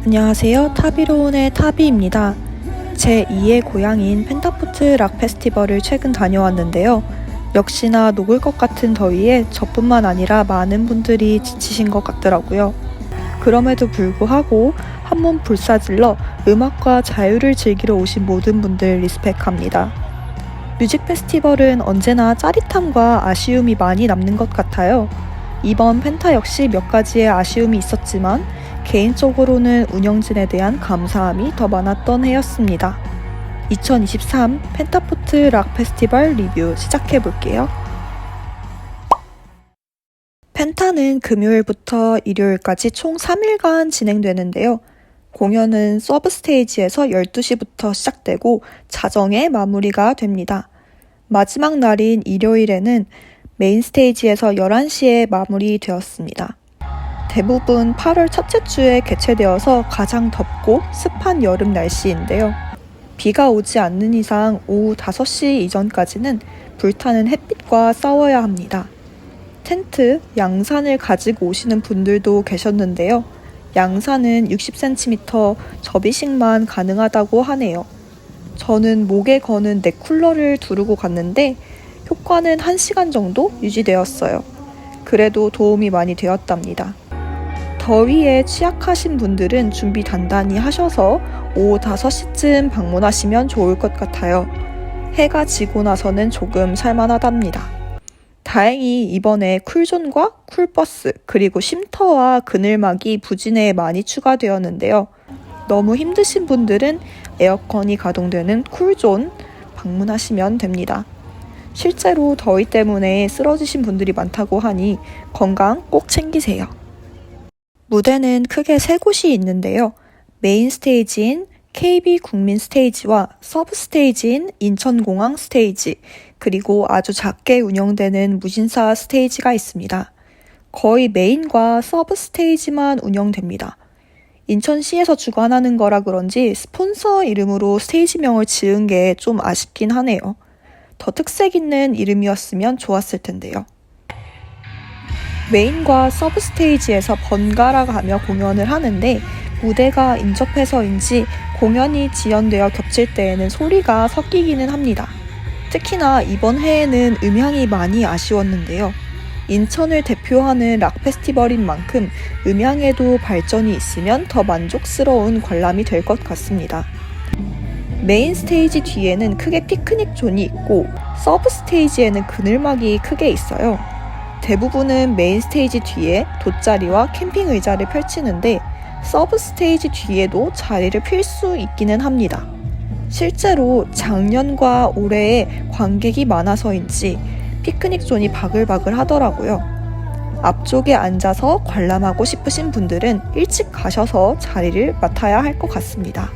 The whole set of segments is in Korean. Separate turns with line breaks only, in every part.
안녕하세요. 타비로운의 타비입니다. 제2의 고향인 펜타포트 락 페스티벌을 최근 다녀왔는데요. 역시나 녹을 것 같은 더위에 저뿐만 아니라 많은 분들이 지치신 것 같더라고요. 그럼에도 불구하고 한몸 불사질러 음악과 자유를 즐기러 오신 모든 분들 리스펙합니다. 뮤직 페스티벌은 언제나 짜릿함과 아쉬움이 많이 남는 것 같아요. 이번 펜타 역시 몇 가지의 아쉬움이 있었지만 개인적으로는 운영진에 대한 감사함이 더 많았던 해였습니다. 2023 펜타포트 락 페스티벌 리뷰 시작해볼게요. 펜타는 금요일부터 일요일까지 총 3일간 진행되는데요. 공연은 서브 스테이지에서 12시부터 시작되고 자정에 마무리가 됩니다. 마지막 날인 일요일에는 메인 스테이지에서 11시에 마무리되었습니다. 대부분 8월 첫째 주에 개최되어서 가장 덥고 습한 여름 날씨인데요. 비가 오지 않는 이상 오후 5시 이전까지는 불타는 햇빛과 싸워야 합니다. 텐트, 양산을 가지고 오시는 분들도 계셨는데요. 양산은 60cm 접이식만 가능하다고 하네요. 저는 목에 거는 넥쿨러를 두르고 갔는데 효과는 1시간 정도 유지되었어요. 그래도 도움이 많이 되었답니다. 더위에 취약하신 분들은 준비 단단히 하셔서 오후 5시쯤 방문하시면 좋을 것 같아요. 해가 지고 나서는 조금 살만하답니다. 다행히 이번에 쿨존과 쿨버스 그리고 쉼터와 그늘막이 부진에 많이 추가되었는데요. 너무 힘드신 분들은 에어컨이 가동되는 쿨존 방문하시면 됩니다. 실제로 더위 때문에 쓰러지신 분들이 많다고 하니 건강 꼭 챙기세요. 무대는 크게 3곳이 있는데요. 메인 스테이지인 KB 국민 스테이지와 서브 스테이지인 인천공항 스테이지, 그리고 아주 작게 운영되는 무신사 스테이지가 있습니다. 거의 메인과 서브 스테이지만 운영됩니다. 인천시에서 주관하는 거라 그런지 스폰서 이름으로 스테이지명을 지은 게 좀 아쉽긴 하네요. 더 특색 있는 이름이었으면 좋았을 텐데요. 메인과 서브 스테이지에서 번갈아 가며 공연을 하는데 무대가 인접해서인지 공연이 지연되어 겹칠 때에는 소리가 섞이기는 합니다. 특히나 이번 해에는 음향이 많이 아쉬웠는데요. 인천을 대표하는 락 페스티벌인 만큼 음향에도 발전이 있으면 더 만족스러운 관람이 될 것 같습니다. 메인 스테이지 뒤에는 크게 피크닉 존이 있고 서브 스테이지에는 그늘막이 크게 있어요. 대부분은 메인 스테이지 뒤에 돗자리와 캠핑 의자를 펼치는데 서브 스테이지 뒤에도 자리를 필 수 있기는 합니다. 실제로 작년과 올해에 관객이 많아서인지 피크닉 존이 바글바글 하더라고요. 앞쪽에 앉아서 관람하고 싶으신 분들은 일찍 가셔서 자리를 맡아야 할 것 같습니다.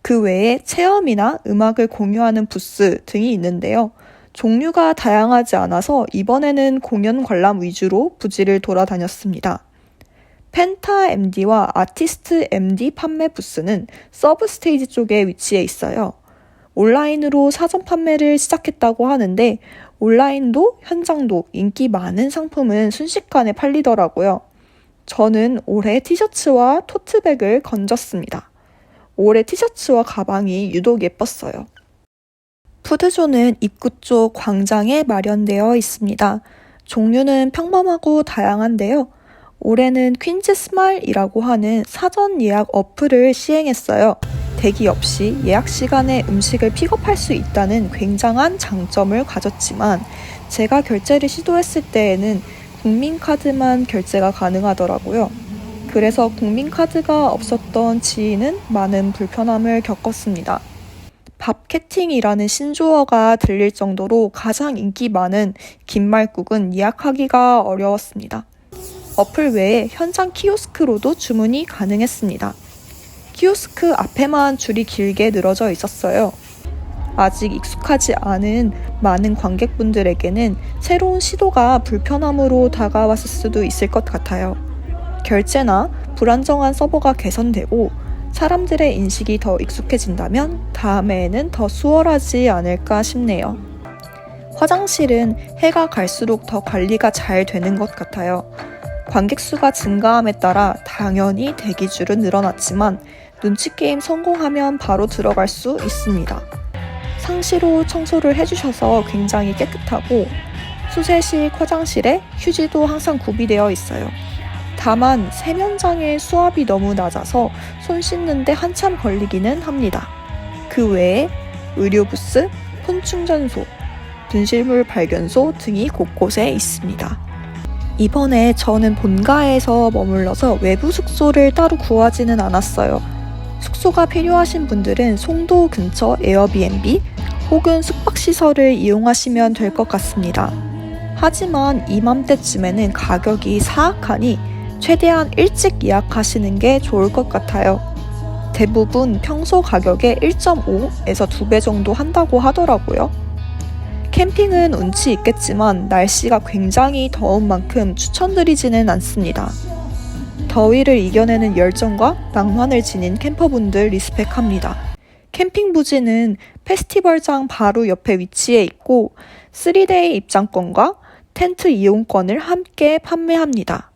그 외에 체험이나 음악을 공유하는 부스 등이 있는데요. 종류가 다양하지 않아서 이번에는 공연 관람 위주로 부지를 돌아다녔습니다. 펜타 MD와 아티스트 MD 판매 부스는 서브 스테이지 쪽에 위치해 있어요. 온라인으로 사전 판매를 시작했다고 하는데 온라인도 현장도 인기 많은 상품은 순식간에 팔리더라고요. 저는 올해 티셔츠와 토트백을 건졌습니다. 올해 티셔츠와 가방이 유독 예뻤어요. 푸드존은 입구 쪽 광장에 마련되어 있습니다. 종류는 평범하고 다양한데요. 올해는 퀸즈 스마일이라고 하는 사전 예약 어플을 시행했어요. 대기 없이 예약 시간에 음식을 픽업할 수 있다는 굉장한 장점을 가졌지만 제가 결제를 시도했을 때에는 국민카드만 결제가 가능하더라고요. 그래서 국민카드가 없었던 지인은 많은 불편함을 겪었습니다. 밥캐팅이라는 신조어가 들릴 정도로 가장 인기 많은 김말국은 예약하기가 어려웠습니다. 어플 외에 현장 키오스크로도 주문이 가능했습니다. 키오스크 앞에만 줄이 길게 늘어져 있었어요. 아직 익숙하지 않은 많은 관객분들에게는 새로운 시도가 불편함으로 다가왔을 수도 있을 것 같아요. 결제나 불안정한 서버가 개선되고 사람들의 인식이 더 익숙해진다면 다음해에는 더 수월하지 않을까 싶네요. 화장실은 해가 갈수록 더 관리가 잘 되는 것 같아요. 관객 수가 증가함에 따라 당연히 대기줄은 늘어났지만 눈치게임 성공하면 바로 들어갈 수 있습니다. 상시로 청소를 해주셔서 굉장히 깨끗하고 수세식 화장실에 휴지도 항상 구비되어 있어요. 다만 세면장의 수압이 너무 낮아서 손 씻는데 한참 걸리기는 합니다. 그 외에 의료 부스, 폰 충전소, 분실물 발견소 등이 곳곳에 있습니다. 이번에 저는 본가에서 머물러서 외부 숙소를 따로 구하지는 않았어요. 숙소가 필요하신 분들은 송도 근처 에어비앤비 혹은 숙박시설을 이용하시면 될 것 같습니다. 하지만 이맘때쯤에는 가격이 사악하니 최대한 일찍 예약하시는 게 좋을 것 같아요. 대부분 평소 가격의 1.5에서 2배 정도 한다고 하더라고요. 캠핑은 운치 있겠지만 날씨가 굉장히 더운 만큼 추천드리지는 않습니다. 더위를 이겨내는 열정과 낭만을 지닌 캠퍼분들 리스펙합니다. 캠핑 부지는 페스티벌장 바로 옆에 위치해 있고 3데이 입장권과 텐트 이용권을 함께 판매합니다.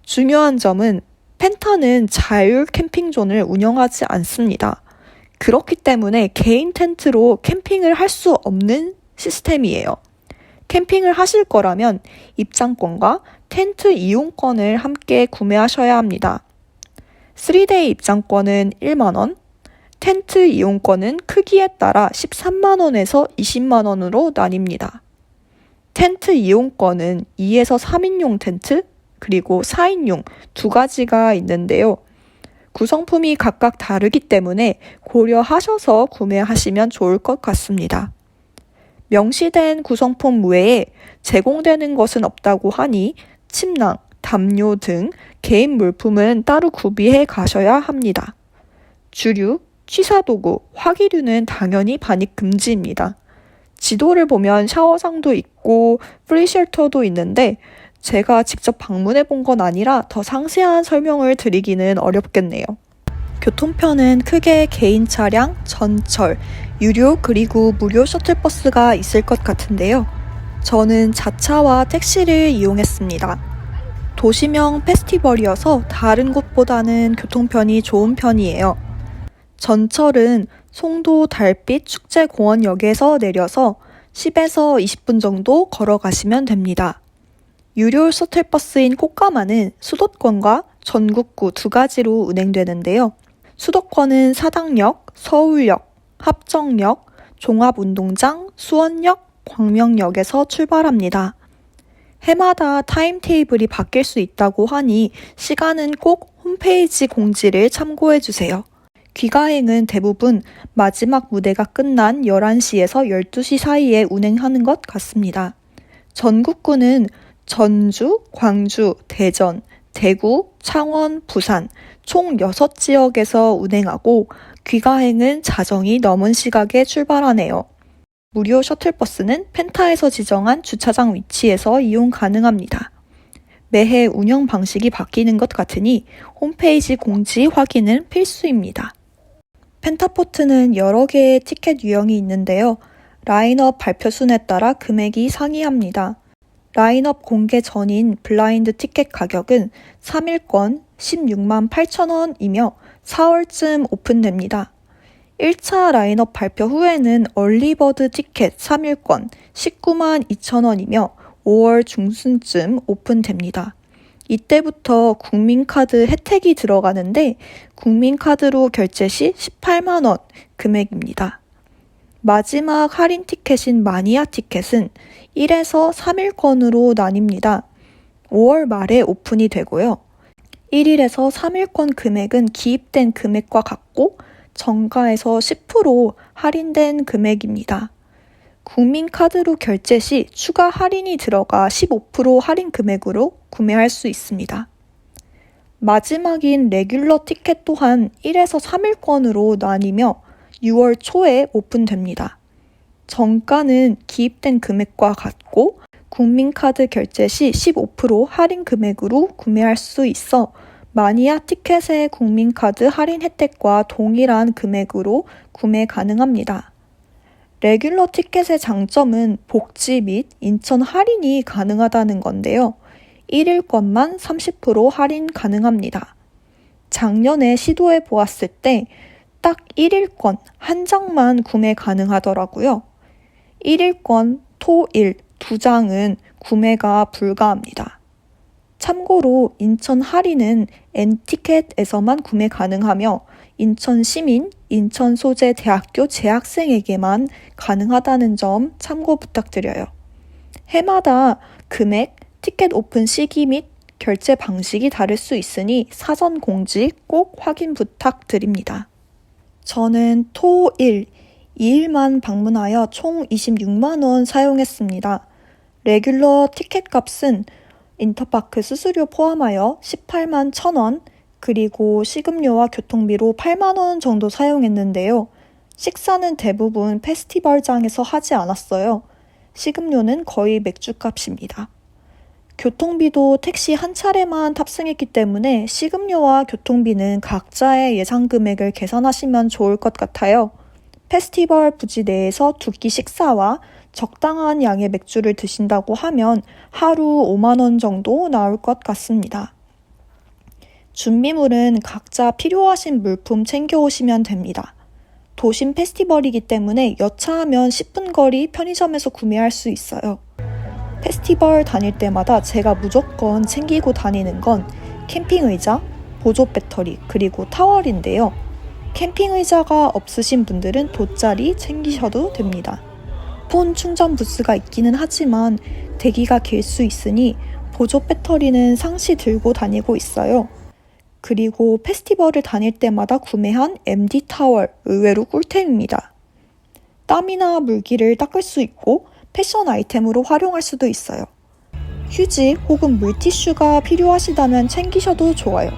중요한 점은 펜타는 자율 캠핑존을 운영하지 않습니다. 그렇기 때문에 개인 텐트로 캠핑을 할 수 없는 시스템이에요. 캠핑을 하실 거라면 입장권과 텐트 이용권을 함께 구매하셔야 합니다. 3데이 입장권은 1만원, 텐트 이용권은 크기에 따라 13만원에서 20만원으로 나뉩니다. 텐트 이용권은 2에서 3인용 텐트, 그리고 4인용 두 가지가 있는데요. 구성품이 각각 다르기 때문에 고려하셔서 구매하시면 좋을 것 같습니다. 명시된 구성품 외에 제공되는 것은 없다고 하니 침낭, 담요 등 개인 물품은 따로 구비해 가셔야 합니다. 주류, 취사도구, 화기류는 당연히 반입 금지입니다. 지도를 보면 샤워장도 있고 프리쉘터도 있는데 제가 직접 방문해 본 건 아니라 더 상세한 설명을 드리기는 어렵겠네요. 교통편은 크게 개인 차량, 전철, 유료 그리고 무료 셔틀버스가 있을 것 같은데요. 저는 자차와 택시를 이용했습니다. 도시명 페스티벌이어서 다른 곳보다는 교통편이 좋은 편이에요. 전철은 송도 달빛 축제공원역에서 내려서 10에서 20분 정도 걸어가시면 됩니다. 유료 셔틀버스인 꽃가마는 수도권과 전국구 두 가지로 운행되는데요. 수도권은 사당역, 서울역, 합정역, 종합운동장, 수원역, 광명역에서 출발합니다. 해마다 타임테이블이 바뀔 수 있다고 하니 시간은 꼭 홈페이지 공지를 참고해주세요. 귀가행은 대부분 마지막 무대가 끝난 11시에서 12시 사이에 운행하는 것 같습니다. 전국구는 전주, 광주, 대전, 대구, 창원, 부산 총 6지역에서 운행하고 귀가행은 자정이 넘은 시각에 출발하네요. 무료 셔틀버스는 펜타에서 지정한 주차장 위치에서 이용 가능합니다. 매해 운영 방식이 바뀌는 것 같으니 홈페이지 공지 확인은 필수입니다. 펜타포트는 여러 개의 티켓 유형이 있는데요. 라인업 발표 순에 따라 금액이 상이합니다. 라인업 공개 전인 블라인드 티켓 가격은 3일권 16만 8천원이며 4월쯤 오픈됩니다. 1차 라인업 발표 후에는 얼리버드 티켓 3일권 19만 2천원이며 5월 중순쯤 오픈됩니다. 이때부터 국민카드 혜택이 들어가는데 국민카드로 결제 시 18만원 금액입니다. 마지막 할인 티켓인 마니아 티켓은 1에서 3일권으로 나뉩니다. 5월 말에 오픈이 되고요. 1일에서 3일권 금액은 기입된 금액과 같고 정가에서 10% 할인된 금액입니다. 국민카드로 결제 시 추가 할인이 들어가 15% 할인 금액으로 구매할 수 있습니다. 마지막인 레귤러 티켓 또한 1에서 3일권으로 나뉘며 6월 초에 오픈됩니다. 정가는 기입된 금액과 같고 국민카드 결제 시 15% 할인 금액으로 구매할 수 있어 마니아 티켓의 국민카드 할인 혜택과 동일한 금액으로 구매 가능합니다. 레귤러 티켓의 장점은 복지 및 인천 할인이 가능하다는 건데요. 1일권만 30% 할인 가능합니다. 작년에 시도해 보았을 때 딱 1일권 한 장만 구매 가능하더라고요. 1일권, 토, 일 두 장은 구매가 불가합니다. 참고로 인천 할인은 N티켓에서만 구매 가능하며 인천 시민, 인천 소재 대학교 재학생에게만 가능하다는 점 참고 부탁드려요. 해마다 금액, 티켓 오픈 시기 및 결제 방식이 다를 수 있으니 사전 공지 꼭 확인 부탁드립니다. 저는 토, 일, 2일만 방문하여 총 26만 원 사용했습니다. 레귤러 티켓 값은 인터파크 수수료 포함하여 18만 1,000원, 그리고 식음료와 교통비로 8만 원 정도 사용했는데요. 식사는 대부분 페스티벌장에서 하지 않았어요. 식음료는 거의 맥주값입니다. 교통비도 택시 한 차례만 탑승했기 때문에 식음료와 교통비는 각자의 예상 금액을 계산하시면 좋을 것 같아요. 페스티벌 부지 내에서 두 끼 식사와 적당한 양의 맥주를 드신다고 하면 하루 5만 원 정도 나올 것 같습니다. 준비물은 각자 필요하신 물품 챙겨오시면 됩니다. 도심 페스티벌이기 때문에 여차하면 10분 거리 편의점에서 구매할 수 있어요. 페스티벌 다닐 때마다 제가 무조건 챙기고 다니는 건 캠핑 의자, 보조 배터리, 그리고 타월인데요. 캠핑 의자가 없으신 분들은 돗자리 챙기셔도 됩니다. 폰 충전 부스가 있기는 하지만 대기가 길 수 있으니 보조 배터리는 상시 들고 다니고 있어요. 그리고 페스티벌을 다닐 때마다 구매한 MD 타월, 의외로 꿀템입니다. 땀이나 물기를 닦을 수 있고 패션 아이템으로 활용할 수도 있어요. 휴지 혹은 물티슈가 필요하시다면 챙기셔도 좋아요.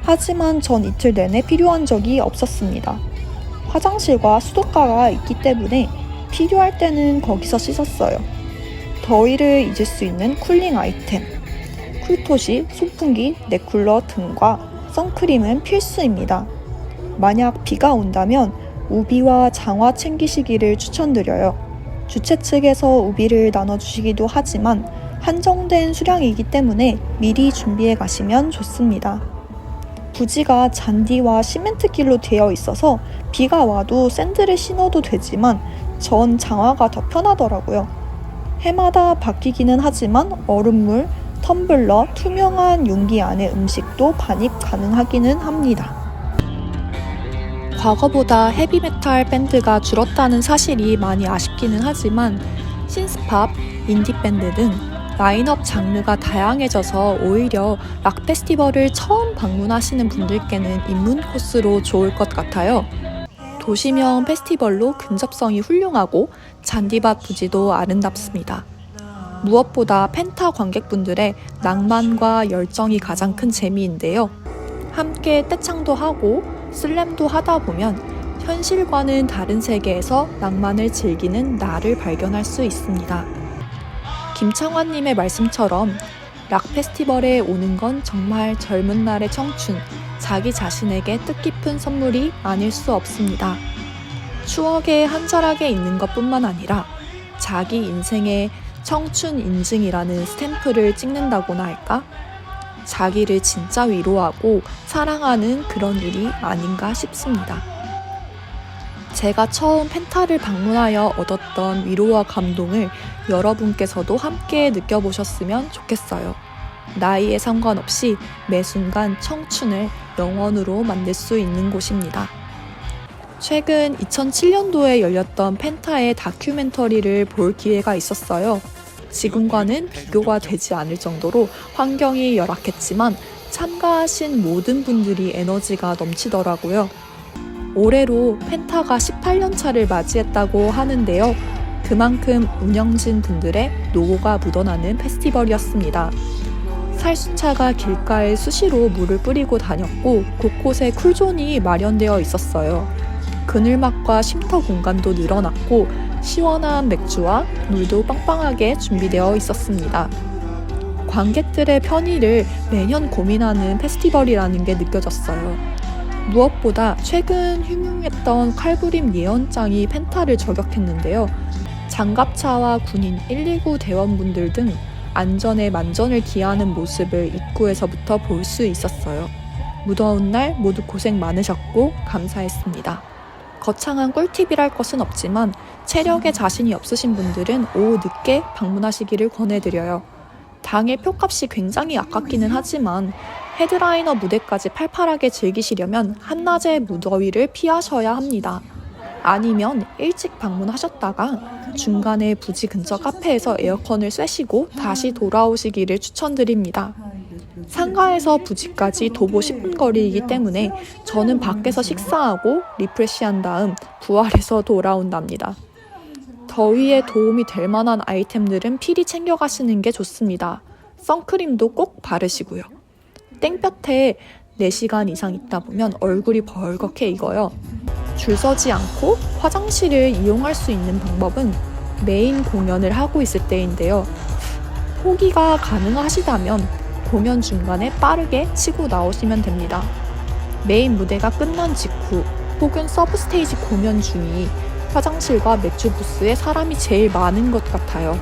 하지만 전 이틀 내내 필요한 적이 없었습니다. 화장실과 수도가가 있기 때문에 필요할 때는 거기서 씻었어요. 더위를 잊을 수 있는 쿨링 아이템, 쿨토시, 손풍기, 넥쿨러 등과 선크림은 필수입니다. 만약 비가 온다면 우비와 장화 챙기시기를 추천드려요. 주최 측에서 우비를 나눠주시기도 하지만 한정된 수량이기 때문에 미리 준비해 가시면 좋습니다. 부지가 잔디와 시멘트길로 되어 있어서 비가 와도 샌들을 신어도 되지만 전 장화가 더 편하더라고요. 해마다 바뀌기는 하지만 얼음물, 텀블러, 투명한 용기 안에 음식도 반입 가능하기는 합니다. 과거보다 헤비메탈 밴드가 줄었다는 사실이 많이 아쉽기는 하지만 신스팝, 인디밴드 등 라인업 장르가 다양해져서 오히려 락 페스티벌을 처음 방문하시는 분들께는 입문 코스로 좋을 것 같아요. 도시명 페스티벌로 근접성이 훌륭하고 잔디밭 부지도 아름답습니다. 무엇보다 펜타 관객분들의 낭만과 열정이 가장 큰 재미인데요. 함께 떼창도 하고 슬램도 하다 보면 현실과는 다른 세계에서 낭만을 즐기는 나를 발견할 수 있습니다. 김창완님의 말씀처럼 락 페스티벌에 오는 건 정말 젊은 날의 청춘, 자기 자신에게 뜻깊은 선물이 아닐 수 없습니다. 추억의 한 자락에 있는 것뿐만 아니라 자기 인생의 청춘 인증이라는 스탬프를 찍는다고나 할까? 자기를 진짜 위로하고 사랑하는 그런 일이 아닌가 싶습니다. 제가 처음 펜타를 방문하여 얻었던 위로와 감동을 여러분께서도 함께 느껴보셨으면 좋겠어요. 나이에 상관없이 매 순간 청춘을 영원으로 만들 수 있는 곳입니다. 최근 2007년도에 열렸던 펜타의 다큐멘터리를 볼 기회가 있었어요. 지금과는 비교가 되지 않을 정도로 환경이 열악했지만 참가하신 모든 분들이 에너지가 넘치더라고요. 올해로 펜타가 18년 차를 맞이했다고 하는데요. 그만큼 운영진 분들의 노고가 묻어나는 페스티벌이었습니다. 살수차가 길가에 수시로 물을 뿌리고 다녔고 곳곳에 쿨존이 마련되어 있었어요. 그늘막과 쉼터 공간도 늘어났고 시원한 맥주와 물도 빵빵하게 준비되어 있었습니다. 관객들의 편의를 매년 고민하는 페스티벌이라는 게 느껴졌어요. 무엇보다 최근 흉흉했던 칼부림 예언장이 펜타를 저격했는데요. 장갑차와 군인 119 대원분들 등 안전에 만전을 기하는 모습을 입구에서부터 볼 수 있었어요. 무더운 날 모두 고생 많으셨고 감사했습니다. 거창한 꿀팁이랄 것은 없지만 체력에 자신이 없으신 분들은 오후 늦게 방문하시기를 권해드려요. 당일 표값이 굉장히 아깝기는 하지만 헤드라이너 무대까지 팔팔하게 즐기시려면 한낮의 무더위를 피하셔야 합니다. 아니면 일찍 방문하셨다가 중간에 부지 근처 카페에서 에어컨을 쐬시고 다시 돌아오시기를 추천드립니다. 상가에서 부지까지 도보 10분 거리이기 때문에 저는 밖에서 식사하고 리프레시한 다음 부활해서 돌아온답니다. 더위에 도움이 될 만한 아이템들은 필히 챙겨가시는 게 좋습니다. 선크림도 꼭 바르시고요. 땡볕에 4시간 이상 있다 보면 얼굴이 벌겋게 익어요. 줄 서지 않고 화장실을 이용할 수 있는 방법은 메인 공연을 하고 있을 때인데요. 포기가 가능하시다면 공연 중간에 빠르게 치고 나오시면 됩니다. 메인 무대가 끝난 직후 혹은 서브 스테이지 공연 중이 화장실과 맥주 부스에 사람이 제일 많은 것 같아요.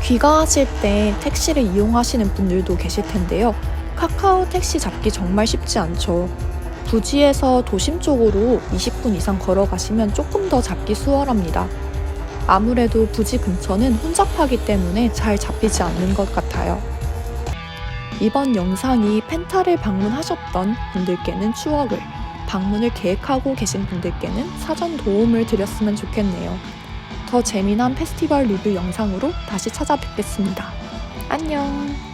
귀가하실 때 택시를 이용하시는 분들도 계실 텐데요. 카카오 택시 잡기 정말 쉽지 않죠. 부지에서 도심 쪽으로 20분 이상 걸어가시면 조금 더 잡기 수월합니다. 아무래도 부지 근처는 혼잡하기 때문에 잘 잡히지 않는 것 같아요. 이번 영상이 펜타를 방문하셨던 분들께는 추억을, 방문을 계획하고 계신 분들께는 사전 도움을 드렸으면 좋겠네요. 더 재미난 페스티벌 리뷰 영상으로 다시 찾아뵙겠습니다. 안녕.